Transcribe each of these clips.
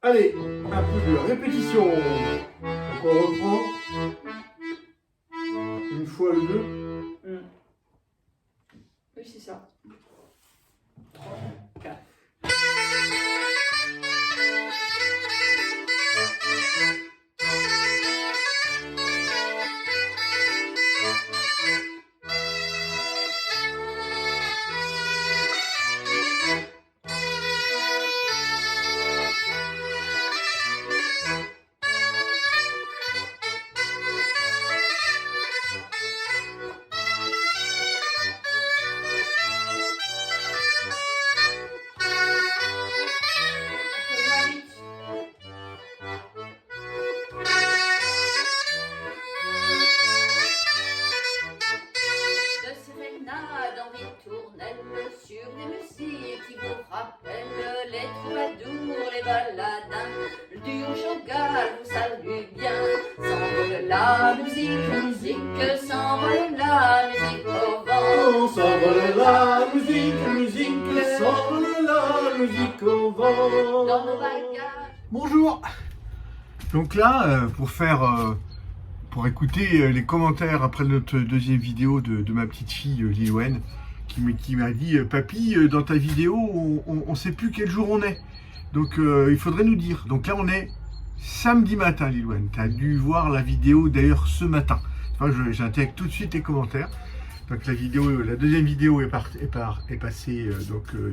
Allez, un peu de répétition. Donc on reprend. Une fois le deux. Oui, c'est ça. 3, 4. Sur des musiques qui vous rappellent les troubadours, les baladins, le duo Chagall vous salue bien. S'envole la musique, s'envole la musique au vent. S'envole la musique, s'envole la musique au vent. Dans nos bagages. Bonjour. Donc là, pour écouter les commentaires après notre deuxième vidéo de ma petite fille Lilwen, qui m'a dit papy, dans ta vidéo on sait plus quel jour on est, donc il faudrait nous dire. Donc là on est samedi matin, Lilwen, tu as dû voir la vidéo d'ailleurs ce matin. Enfin, j'intègre tout de suite les commentaires. Donc la deuxième vidéo est passée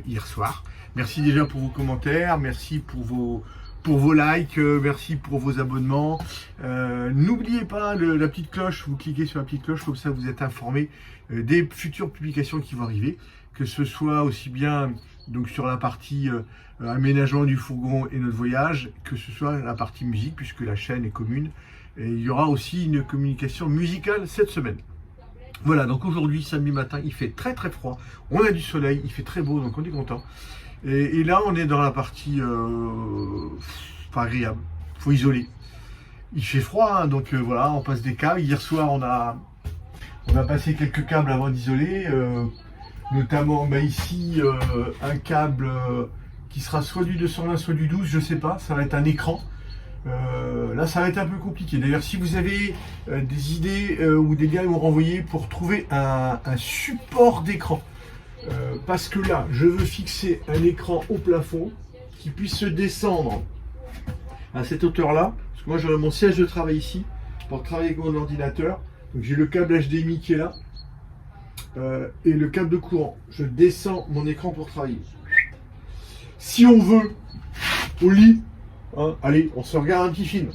hier soir. Merci déjà pour vos commentaires, merci pour vos likes, merci pour vos abonnements. N'oubliez pas la petite cloche, vous cliquez sur la petite cloche, comme ça vous êtes informés des futures publications qui vont arriver, que ce soit aussi bien donc sur la partie aménagement du fourgon et notre voyage, que ce soit la partie musique, puisque la chaîne est commune. Et il y aura aussi une communication musicale cette semaine. Voilà, donc aujourd'hui, samedi matin, il fait très très froid, on a du soleil, il fait très beau, donc on est content. Et là, on est dans la partie pas agréable, faut isoler. Il fait froid, hein, donc voilà, on passe des câbles. Hier soir, on a passé quelques câbles avant d'isoler, notamment ici, un câble qui sera soit du 220, soit du 12, je sais pas, ça va être un écran. Là, ça va être un peu compliqué. D'ailleurs, si vous avez des idées ou des gars m'ont renvoyé pour trouver un support d'écran, parce que là, je veux fixer un écran au plafond qui puisse se descendre à cette hauteur-là. Parce que moi, j'aurai mon siège de travail ici pour travailler avec mon ordinateur. Donc, j'ai le câble HDMI qui est là et le câble de courant. Je descends mon écran pour travailler. Si on veut, au lit, hein, allez, on se regarde un petit film.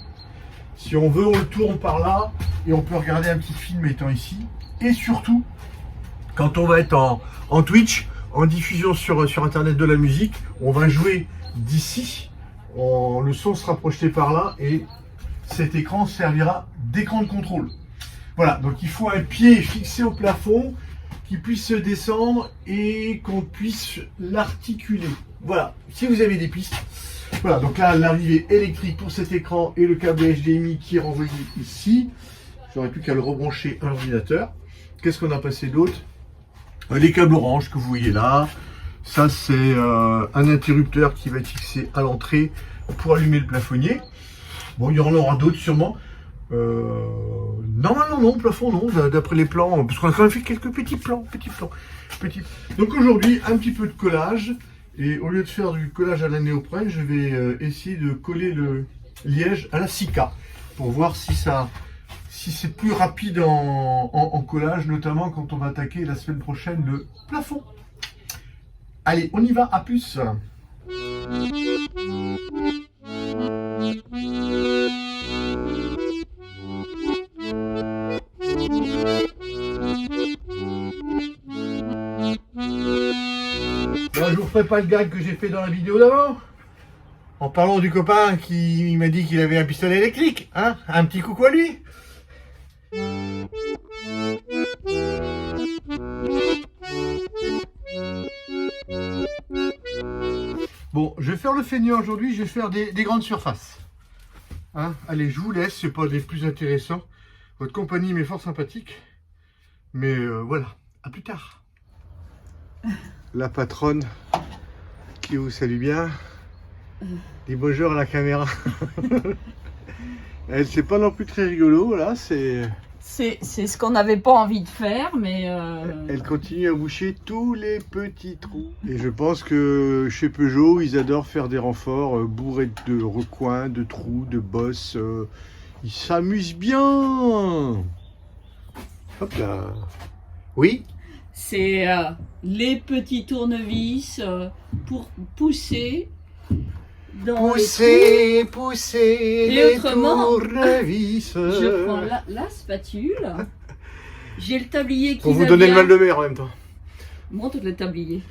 Si on veut, on le tourne par là et on peut regarder un petit film étant ici. Et surtout, quand on va être en Twitch, en diffusion sur internet de la musique, on va jouer d'ici, le son sera projeté par là et cet écran servira d'écran de contrôle. Voilà, donc il faut un pied fixé au plafond qui puisse se descendre et qu'on puisse l'articuler. Voilà, si vous avez des pistes. Voilà, donc là l'arrivée électrique pour cet écran et le câble HDMI qui est renvoyé ici. J'aurais plus qu'à le rebrancher à l'ordinateur. Qu'est-ce qu'on a passé d'autre? Les câbles orange que vous voyez là, ça c'est un interrupteur qui va être fixé à l'entrée pour allumer le plafonnier. Bon, il y en aura d'autres sûrement. Normalement non, plafond non, d'après les plans, parce qu'on a quand même fait quelques petits plans. Donc aujourd'hui, un petit peu de collage, et au lieu de faire du collage à la néoprène, je vais essayer de coller le liège à la Sika, pour voir si c'est plus rapide en collage, notamment quand on va attaquer la semaine prochaine le plafond. Allez, on y va, à plus. Bon, je vous ferai pas le gag que j'ai fait dans la vidéo d'avant, en parlant du copain qui m'a dit qu'il avait un pistolet électrique, hein, un petit coucou à lui. Bon, je vais faire le feignant aujourd'hui, je vais faire des grandes surfaces. Hein, allez, je vous laisse, c'est pas les plus intéressants. Votre compagnie m'est fort sympathique. Mais voilà, à plus tard. la patronne qui vous salue bien. Dis bonjour à la caméra. Elle, c'est pas non plus très rigolo, là, c'est ce qu'on n'avait pas envie de faire, mais... Elle continue à boucher tous les petits trous. Et je pense que chez Peugeot, ils adorent faire des renforts bourrés de recoins, de trous, de bosses. Ils s'amusent bien. Hop là. Oui. C'est les petits tournevis pour pousser dans Pousser Et les autrement, tournevis. Je prends la spatule. J'ai le tablier qui Pour vous va donner le bien. mal de mer en même temps. Montre le tablier.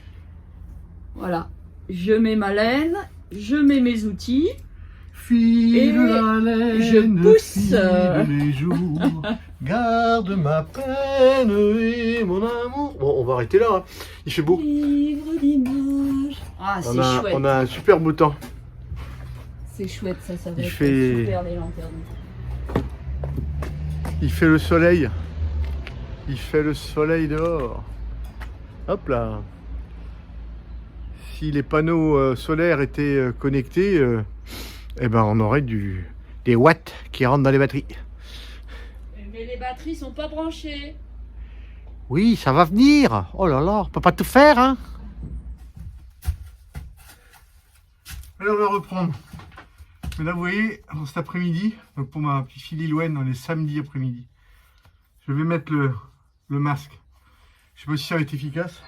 Voilà. Je mets ma laine, je mets mes outils. File Et la laine, je pousse. file les jours, garde ma peine et mon amour. Bon, on va arrêter là, hein. Il fait beau. Livre d'images. Ah, c'est chouette. On a un super beau temps. C'est chouette, ça va Il être fait- super les lanternes. Il fait le soleil. Il fait le soleil dehors. Hop là. Si les panneaux solaires étaient connectés, eh ben on aurait des watts qui rentrent dans les batteries. Mais les batteries sont pas branchées. Oui, ça va venir. Oh là là, on peut pas tout faire, hein. Alors on va reprendre. Mais là, vous voyez, pour cet après-midi, donc pour ma petite fille Lilouen, on est samedi après-midi. Je vais mettre le masque. Je sais pas si ça va être efficace.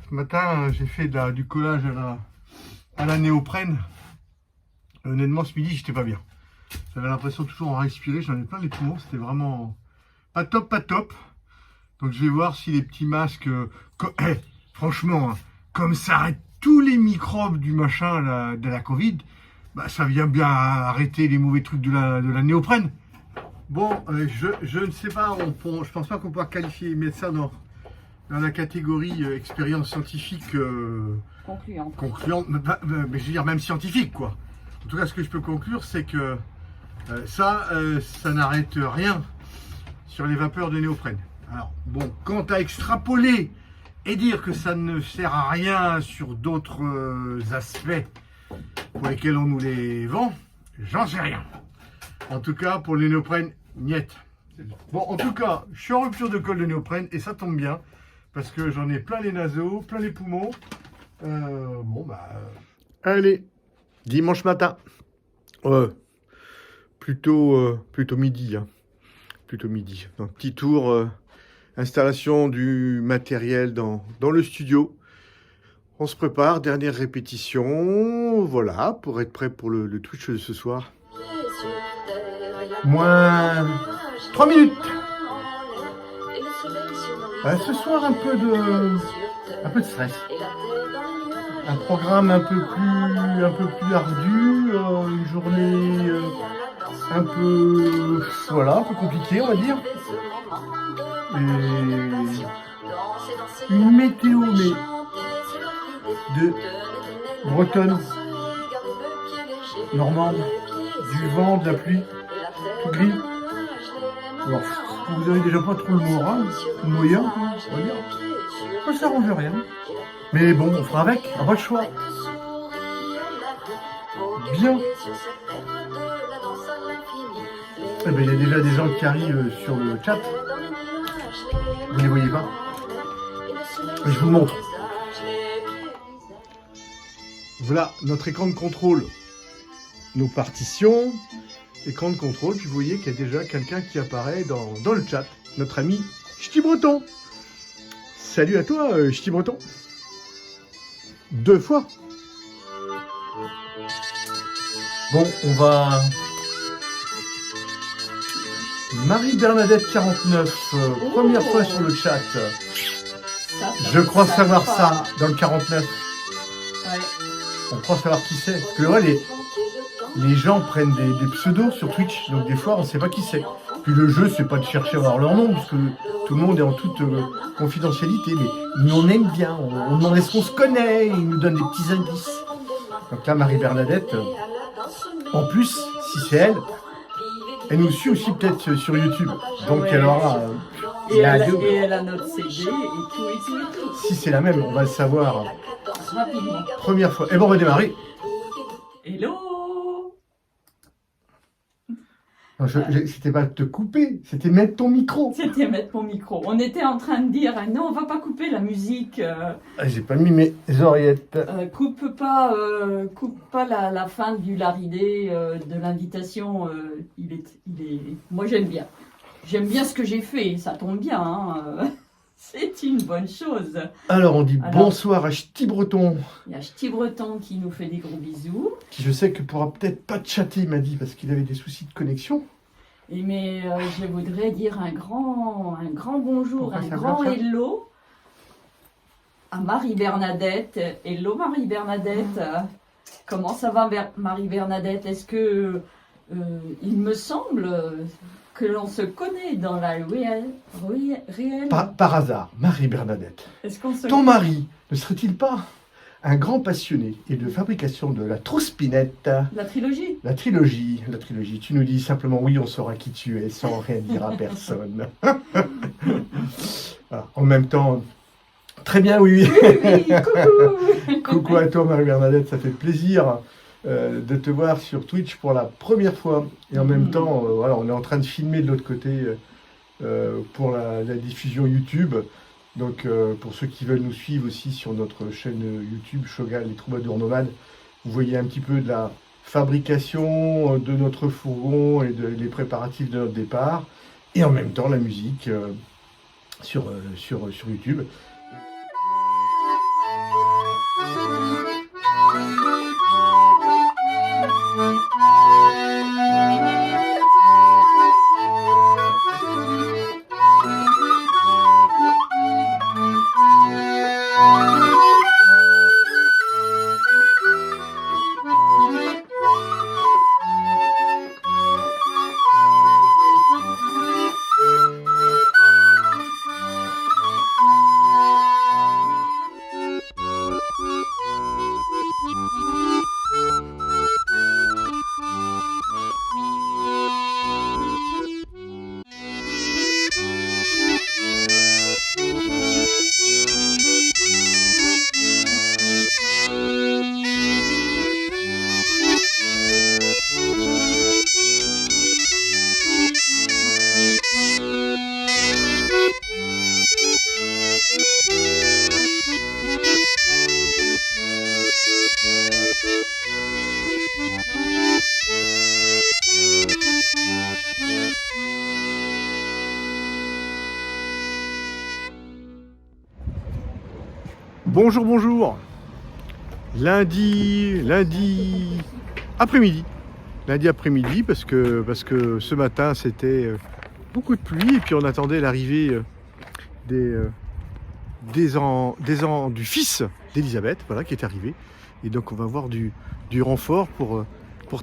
Ce matin, j'ai fait du collage à la néoprène. Honnêtement, ce midi, j'étais pas bien. J'avais l'impression toujours en respirer, j'en ai plein les poumons, c'était vraiment pas top, pas top. Donc je vais voir si les petits masques, franchement, hein, comme ça arrête tous les microbes du machin de la Covid, bah, ça vient bien arrêter les mauvais trucs de la néoprène. Bon, je ne sais pas, je pense pas qu'on pourra qualifier, mettre ça dans la catégorie expérience scientifique concluante, mais je veux dire même scientifique, quoi. En tout cas, ce que je peux conclure, c'est que ça n'arrête rien sur les vapeurs de néoprène. Alors, bon, quant à extrapoler et dire que ça ne sert à rien sur d'autres aspects pour lesquels on nous les vend, j'en sais rien. En tout cas, pour les néoprènes, niet. Bon, en tout cas, je suis en rupture de colle de néoprène et ça tombe bien parce que j'en ai plein les naseaux, plein les poumons. Allez, dimanche matin. Plutôt midi. Hein. Plutôt midi. Un petit tour, installation du matériel dans le studio. On se prépare, dernière répétition. Voilà, pour être prêt pour le Twitch de ce soir. Moins 3 minutes. Ce soir, un peu de stress. Un programme un peu plus ardu, une journée un peu compliquée, on va dire. Et une météo de bretonne, normande, du vent, de la pluie, tout gris. Alors, vous avez déjà pas trop le moral, moyen, on va dire. Ça s'arrange rien. Mais bon, on fera avec, on n'a pas le choix. Bien. Eh ben, il y a déjà des gens qui arrivent sur le chat. Vous ne les voyez pas. Je vous montre. Voilà notre écran de contrôle. Nos partitions. Écran de contrôle. Puis vous voyez qu'il y a déjà quelqu'un qui apparaît dans le chat. Notre ami Ch'ti Breton. Salut à toi, Ch'ti Breton. 2 fois. Bon, on va... Marie-Bernadette 49, première fois sur le chat. Je crois savoir ça dans le 49. Ouais. On croit savoir qui c'est. Parce que ouais, les gens prennent des pseudos sur Twitch, donc des fois on ne sait pas qui c'est. Puis le jeu, c'est pas de chercher à voir leur nom, parce que tout le monde est en toute confidentialité. Mais nous, on aime bien, on demande est-ce qu'on se connaît, ils nous donnent des petits indices. Donc là, Marie-Bernadette, en plus, si c'est elle nous suit aussi peut-être sur YouTube. Donc elle aura Et La elle, double. et elle a notre CD et tout. Si c'est la même, on va le savoir. Rapidement. Première fois. Et bon, on va démarrer. Hello! Non, c'était pas te couper, c'était mettre ton micro. C'était mettre mon micro. On était en train de dire, non, on va pas couper la musique. Ah, j'ai pas mis mes oreillettes. Coupe pas la fin du Laridé de l'invitation. Il est. Moi j'aime bien. J'aime bien ce que j'ai fait. Ça tombe bien. Hein. C'est une bonne chose. Alors, on dit Alors, bonsoir à Ch'ti Breton, il y a Ch'ti Breton qui nous fait des gros bisous. qui je sais que pourra peut-être pas chatter, il m'a dit, parce qu'il avait des soucis de connexion. Mais je voudrais dire un grand bonjour, Pourquoi un ça grand fait ça hello à Marie-Bernadette. Hello Marie-Bernadette. Comment ça va Marie-Bernadette? Est-ce que il me semble que l'on se connaît dans la réelle? Par hasard, Marie-Bernadette. Est-ce qu'on se Ton mari ne serait-il pas un grand passionné et de fabrication de la trousse-pinette? La trilogie? La trilogie. Tu nous dis simplement oui, on saura qui tu es sans rien dire à personne. Voilà. En même temps, très bien, oui. Oui, coucou. Coucou à toi Marie-Bernadette, ça fait plaisir de te voir sur Twitch pour la première fois. Et en même temps, voilà, on est en train de filmer de l'autre côté pour la diffusion YouTube. Donc pour ceux qui veulent nous suivre aussi sur notre chaîne YouTube Shogal les Troubadours Nomades, vous voyez un petit peu de la fabrication de notre fourgon et les préparatifs de notre départ. Et en même temps la musique sur YouTube. Bonjour, bonjour. Lundi après-midi. Lundi après-midi parce que ce matin c'était beaucoup de pluie et puis on attendait l'arrivée du fils d'Elisabeth, voilà, qui est arrivé. Et donc on va voir du renfort pour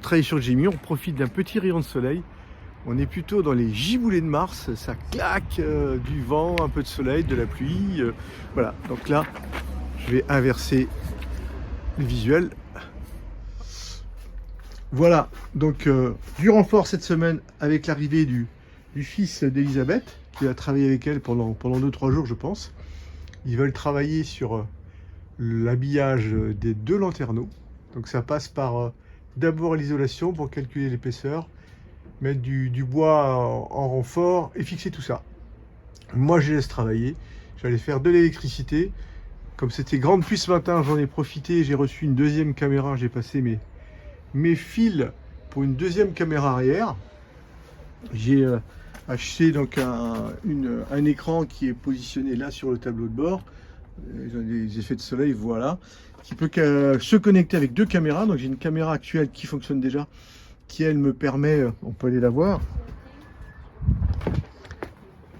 travailler sur le Gémir. On profite d'un petit rayon de soleil. On est plutôt dans les giboulées de Mars, ça claque, du vent, un peu de soleil, de la pluie. Voilà, donc là, je vais inverser le visuel. Voilà, donc du renfort cette semaine avec l'arrivée du fils d'Elisabeth, qui va travailler avec elle pendant 2-3 jours, je pense. Ils veulent travailler sur l'habillage des 2 lanterneaux. Donc ça passe par d'abord l'isolation pour calculer l'épaisseur, mettre du bois en renfort et fixer tout ça. Moi je laisse travailler, j'allais faire de l'électricité. Comme c'était grande pluie ce matin, j'en ai profité, j'ai reçu une deuxième caméra, j'ai passé mes fils pour une deuxième caméra arrière. J'ai acheté donc un écran qui est positionné là sur le tableau de bord. J'ai des effets de soleil, voilà, qui peut se connecter avec 2 caméras. Donc j'ai une caméra actuelle qui fonctionne déjà, qui elle me permet, on peut aller la voir,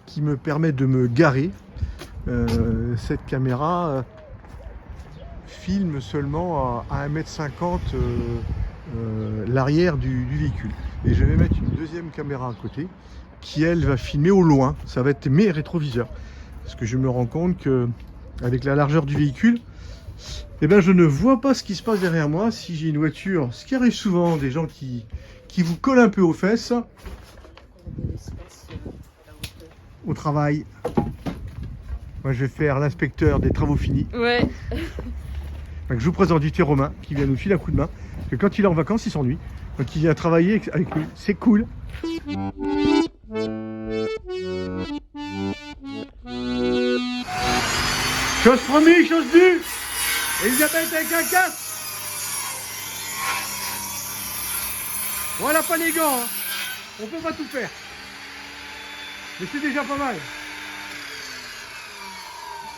qui me permet de me garer. Cette caméra filme seulement à 1,50 m l'arrière du véhicule. Et je vais mettre une deuxième caméra à côté qui elle va filmer au loin. Ça va être mes rétroviseurs. Parce que je me rends compte que avec la largeur du véhicule, eh ben, je ne vois pas ce qui se passe derrière moi. Si j'ai une voiture, ce qui arrive souvent, des gens qui vous collent un peu aux fesses. au travail. Moi, je vais faire l'inspecteur des travaux finis. Ouais. Donc, je vous présente du thé Romain qui vient nous filer un coup de main. Parce que quand il est en vacances, il s'ennuie. Donc, il vient travailler avec nous. C'est cool. Chose promise, chose due. Elisabeth avec un casque. Voilà, pas les gants. Hein. On peut pas tout faire. Mais c'est déjà pas mal.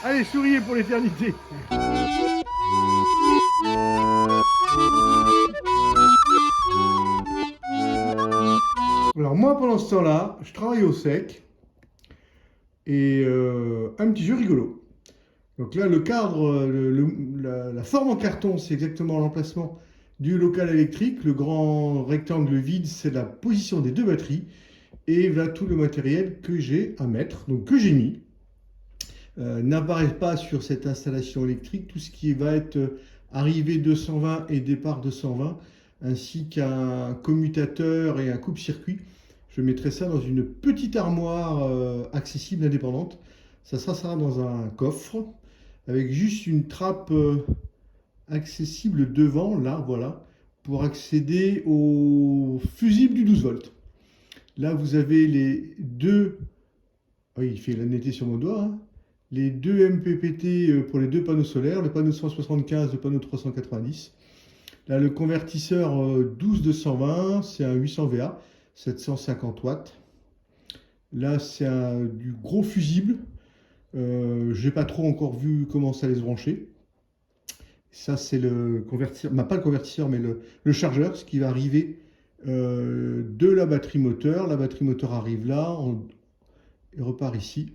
Allez, souriez pour l'éternité. Alors moi, pendant ce temps-là, je travaille au sec. Et un petit jeu rigolo. Donc là, le cadre, la forme en carton, c'est exactement l'emplacement du local électrique. Le grand rectangle vide, c'est la position des deux batteries. Et voilà tout le matériel que j'ai à mettre, donc que j'ai mis. N'apparaît pas sur cette installation électrique. Tout ce qui va être arrivée 220 et départ 220, ainsi qu'un commutateur et un coupe-circuit. Je mettrai ça dans une petite armoire accessible, indépendante. Ça sera dans un coffre, avec juste une trappe accessible devant, là, voilà, pour accéder au fusible du 12 volts. Là, vous avez les deux... Oui, il fait la netteté sur mon doigt, hein. Les deux MPPT pour les deux panneaux solaires, le panneau 175, le panneau 390. Là, le convertisseur 12-220, c'est un 800 VA, 750 watts. Là, c'est du gros fusible. J'ai pas trop encore vu comment ça allait se brancher. Ça, c'est le convertisseur, pas le convertisseur, mais le chargeur, ce qui va arriver de la batterie moteur. La batterie moteur arrive là, et repart ici.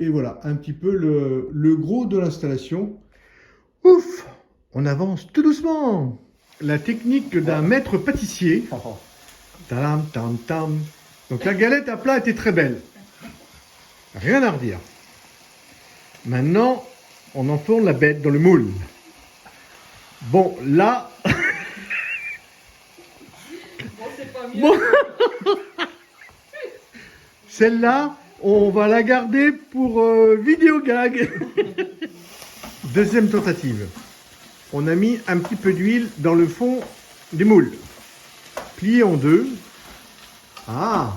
Et voilà, un petit peu le gros de l'installation. Ouf! On avance tout doucement. La technique d'un maître pâtissier. Tam, tam, tam. Donc la galette à plat était très belle. Rien à redire. Maintenant, on enfourne la bête dans le moule. Bon, là... Bon, c'est pas mieux. Bon. Celle-là, on va la garder pour vidéo gag. Deuxième tentative. On a mis un petit peu d'huile dans le fond du moule. Plié en deux. Ah.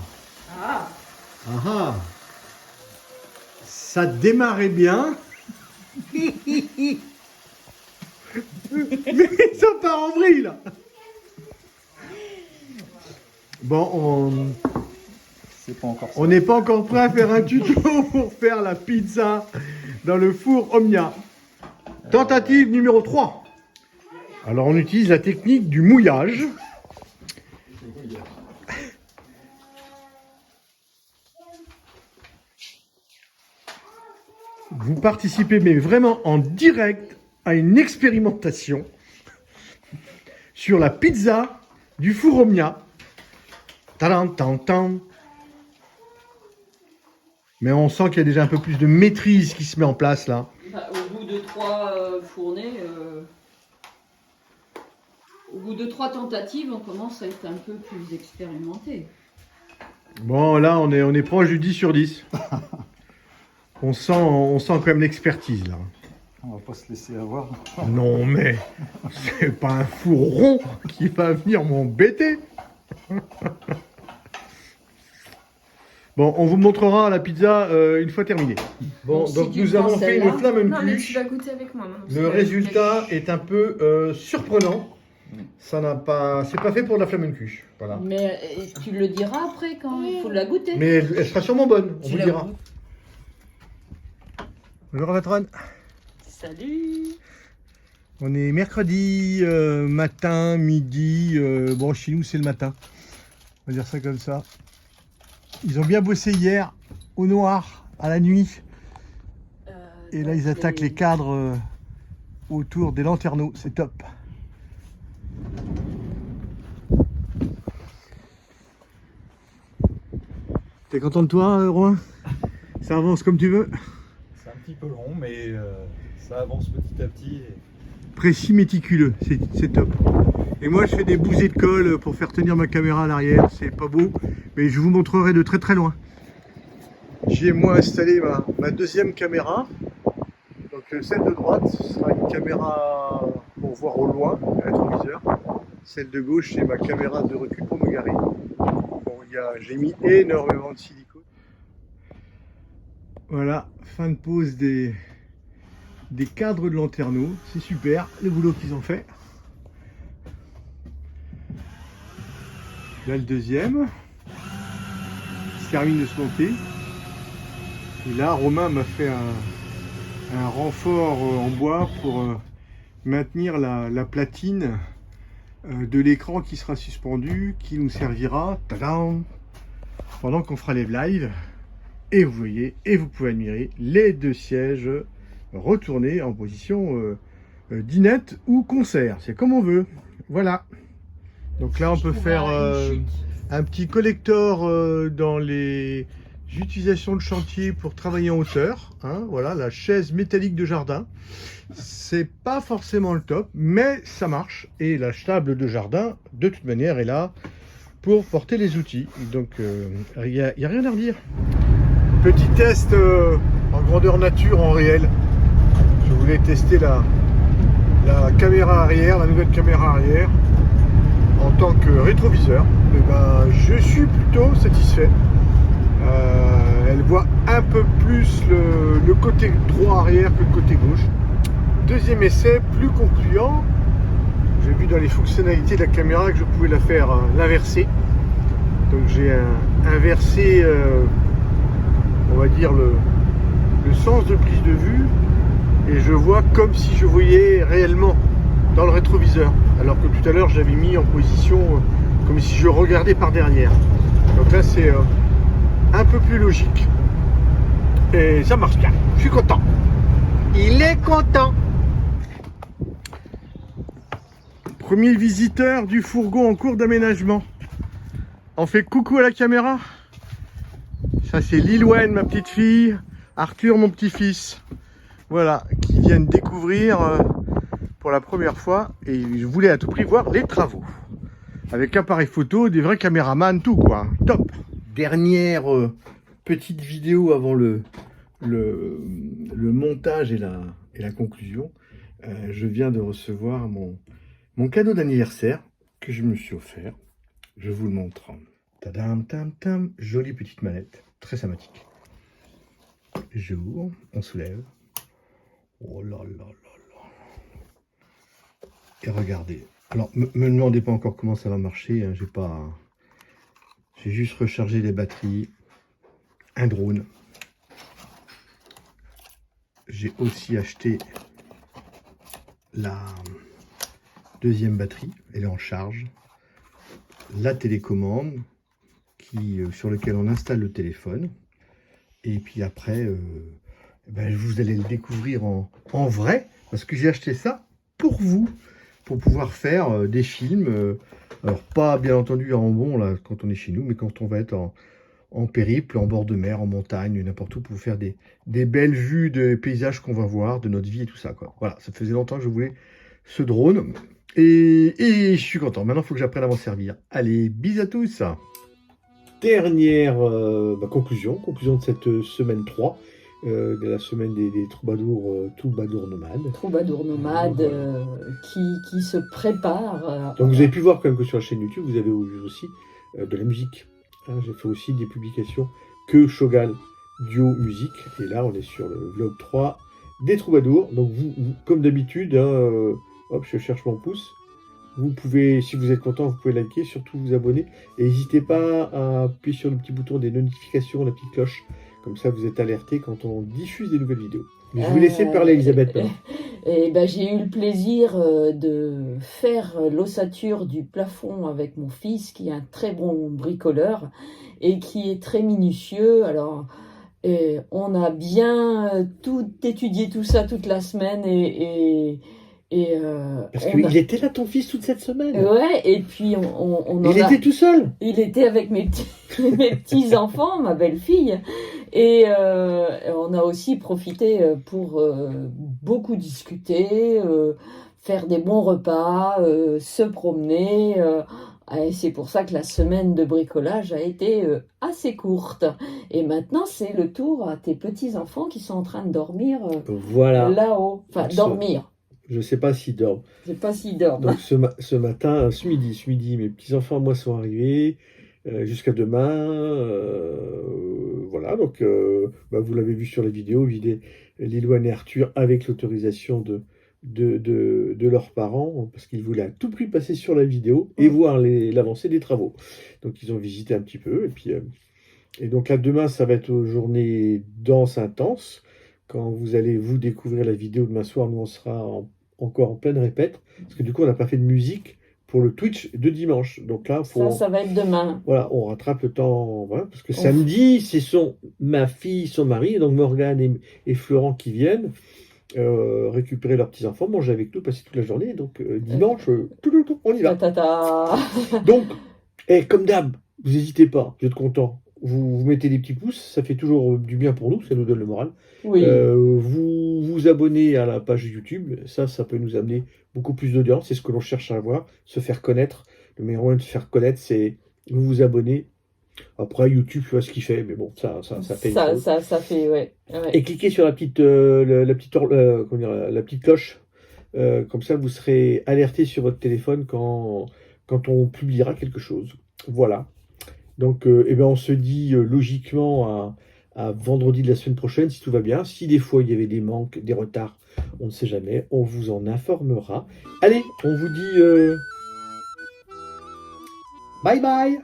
Ah. Ah ah. Ça démarrait bien. Mais ça part en vrille là. Bon, C'est pas encore ça. on n'est pas encore prêt à faire un tuto pour faire la pizza dans le four Omnia. Tentative numéro 3. Alors on utilise la technique du mouillage. Vous participez, mais vraiment en direct, à une expérimentation sur la pizza du four Omnia. Tadam, tam, tam. Mais on sent qu'il y a déjà un peu plus de maîtrise qui se met en place là. Bah, au bout de 3 fournées, au bout de 3 tentatives, on commence à être un peu plus expérimenté. Bon, là, on est proche du 10 sur 10. On sent quand même l'expertise là. On va pas se laisser avoir. Non, mais c'est pas un four rond qui va venir m'embêter. Bon, on vous montrera la pizza une fois terminée. Bon, Si donc tu nous prends avons fait celle-là. une flamme Non, mais tu cuche. vas goûter avec moi. Maman, parce Le que- résultat est un peu surprenant. Ça n'a pas, c'est pas fait pour de la flamme cuche. Voilà. Mais tu le diras après quand il faut la goûter. Mais elle sera sûrement bonne, on Tu vous la dira. goûtes. Bonjour Patron. Salut. On est mercredi matin, midi. Bon, chez nous, c'est le matin. On va dire ça comme ça. Ils ont bien bossé hier, au noir, à la nuit. Et là, ils attaquent les cadres autour des lanterneaux. C'est top. T'es content de toi, Romain? Ça avance comme tu veux? C'est un petit peu long, mais ça avance petit à petit. Précis, méticuleux, c'est top. Et moi, je fais des bousées de colle pour faire tenir ma caméra à l'arrière. C'est pas beau, mais je vous montrerai de très très loin. J'ai moi installé ma deuxième caméra. Donc celle de droite sera une caméra pour voir au loin, le rétroviseur. Celle de gauche, c'est ma caméra de recul pour me garer. Bon, j'ai mis énormément de silicone. Voilà, fin de pose des cadres de lanterneau. C'est super, le boulot qu'ils ont fait. Là, le deuxième. Il se termine de se monter. Et là, Romain m'a fait un renfort en bois pour maintenir la platine de l'écran qui sera suspendu, qui nous servira tadam, pendant qu'on fera les lives. Et vous voyez, et vous pouvez admirer les deux sièges retournés en position dinette ou concert. C'est comme on veut. Voilà. Donc là, on peut faire un petit collector dans les utilisations de chantier pour travailler en hauteur. Hein, voilà, la chaise métallique de jardin. C'est pas forcément le top, mais ça marche. Et la table de jardin, de toute manière, est là pour porter les outils. Donc, il n'y a rien à redire. Petit test en grandeur nature, en réel. Je voulais tester la caméra arrière, la nouvelle caméra arrière, en tant que rétroviseur. Et ben, je suis plutôt satisfait. Elle voit un peu plus le côté droit arrière que le côté gauche. Deuxième essai, plus concluant. J'ai vu dans les fonctionnalités de la caméra que je pouvais la faire l'inverser. Donc j'ai inversé, on va dire, le sens de prise de vue. Et je vois comme si je voyais réellement dans le rétroviseur. Alors que tout à l'heure, j'avais mis en position comme si je regardais par derrière. Donc là, c'est un peu plus logique. Et ça marche bien. Je suis content. Il est content. Premier visiteur du fourgon en cours d'aménagement. On fait coucou à la caméra. Ça, c'est Lilwen, ma petite fille. Arthur, mon petit-fils. Voilà, qui viennent découvrir pour la première fois. Et je voulais à tout prix voir les travaux. Avec appareil photo, des vrais caméramans, tout quoi. Top. Dernière petite vidéo avant le montage et la conclusion. Je viens de recevoir mon cadeau d'anniversaire que je me suis offert. Je vous le montre. Tadam, tam, tam. Jolie petite manette, très sympathique. J'ouvre, on soulève. Oh là là là là. Et regardez. Alors, me demandez pas encore comment ça va marcher. Hein. J'ai juste rechargé les batteries. Un drone. J'ai aussi acheté la deuxième batterie. Elle est en charge. La télécommande sur laquelle on installe le téléphone. Et puis après, vous allez le découvrir en vrai. Parce que j'ai acheté ça pour vous. Pour pouvoir faire des films. Alors pas bien entendu en bon là quand on est chez nous. Mais quand on va être en périple, en bord de mer, en montagne, n'importe où. Pour faire des belles vues de paysages qu'on va voir, de notre vie et tout ça. Quoi. Voilà, ça faisait longtemps que je voulais ce drone. Et je suis content. Maintenant, il faut que j'apprenne à m'en servir. Allez, bisous à tous. Dernière conclusion de cette semaine 3, de la semaine des troubadours, troubadours nomades. Troubadours nomades qui se préparent. Donc vous avez pu voir quand même que sur la chaîne YouTube, vous avez aussi de la musique. Hein, j'ai fait aussi des publications que Shogal Duo Musique. Et là, on est sur le vlog 3 des troubadours. Donc vous comme d'habitude, hop, je cherche mon pouce. Vous pouvez, si vous êtes content, vous pouvez liker, surtout vous abonner. Et n'hésitez pas à appuyer sur le petit bouton des notifications, la petite cloche. Comme ça, vous êtes alerté quand on diffuse des nouvelles vidéos. Mais je vais vous laisser parler, Elisabeth. J'ai eu le plaisir de faire l'ossature du plafond avec mon fils, qui est un très bon bricoleur et qui est très minutieux. Alors, on a bien tout étudié, tout ça, toute la semaine Parce qu'il était là, ton fils, toute cette semaine. Ouais, et puis il était tout seul. Il était avec mes petits-enfants, ma belle-fille. Et on a aussi profité pour beaucoup discuter, faire des bons repas, se promener. Et c'est pour ça que la semaine de bricolage a été assez courte. Et maintenant, c'est le tour à tes petits-enfants qui sont en train de dormir Voilà. là-haut. Enfin, Ça- dormir. Je ne sais pas s'ils dorment. Je sais pas s'ils dorment. Donc ce matin, ce midi, mes petits-enfants, moi, sont arrivés jusqu'à demain. Voilà, donc vous l'avez vu sur les vidéos, vider Lilouane et Arthur avec l'autorisation de leurs parents, parce qu'ils voulaient à tout prix passer sur la vidéo et voir l'avancée des travaux. Donc ils ont visité un petit peu, et donc là, demain, ça va être une journée dense, intense. Quand vous allez vous découvrir la vidéo demain soir, nous on sera encore en pleine répète, parce que du coup on n'a pas fait de musique pour le Twitch de dimanche. Donc là, Ça va être demain. voilà, on rattrape le temps, voilà, parce que samedi, ma fille, son mari, donc Morgane et Florent qui viennent récupérer leurs petits-enfants, manger avec nous, passer toute la journée. Donc dimanche, on y va. Donc, comme d'hab, vous n'hésitez pas, vous êtes contents. Vous mettez des petits pouces, ça fait toujours du bien pour nous, ça nous donne le moral. Oui. Vous vous abonnez à la page YouTube, ça peut nous amener beaucoup plus d'audience, c'est ce que l'on cherche à avoir, se faire connaître. Le meilleur moyen de se faire connaître, c'est vous abonner. Après, YouTube, tu vois ce qu'il fait, mais bon, ça fait une chose. Ça fait, ouais. Et cliquez sur la petite cloche, comme ça vous serez alerté sur votre téléphone quand on publiera quelque chose. Voilà. Donc, on se dit logiquement à vendredi de la semaine prochaine, si tout va bien. Si des fois il y avait des manques, des retards, on ne sait jamais, on vous en informera. Allez, on vous dit bye bye.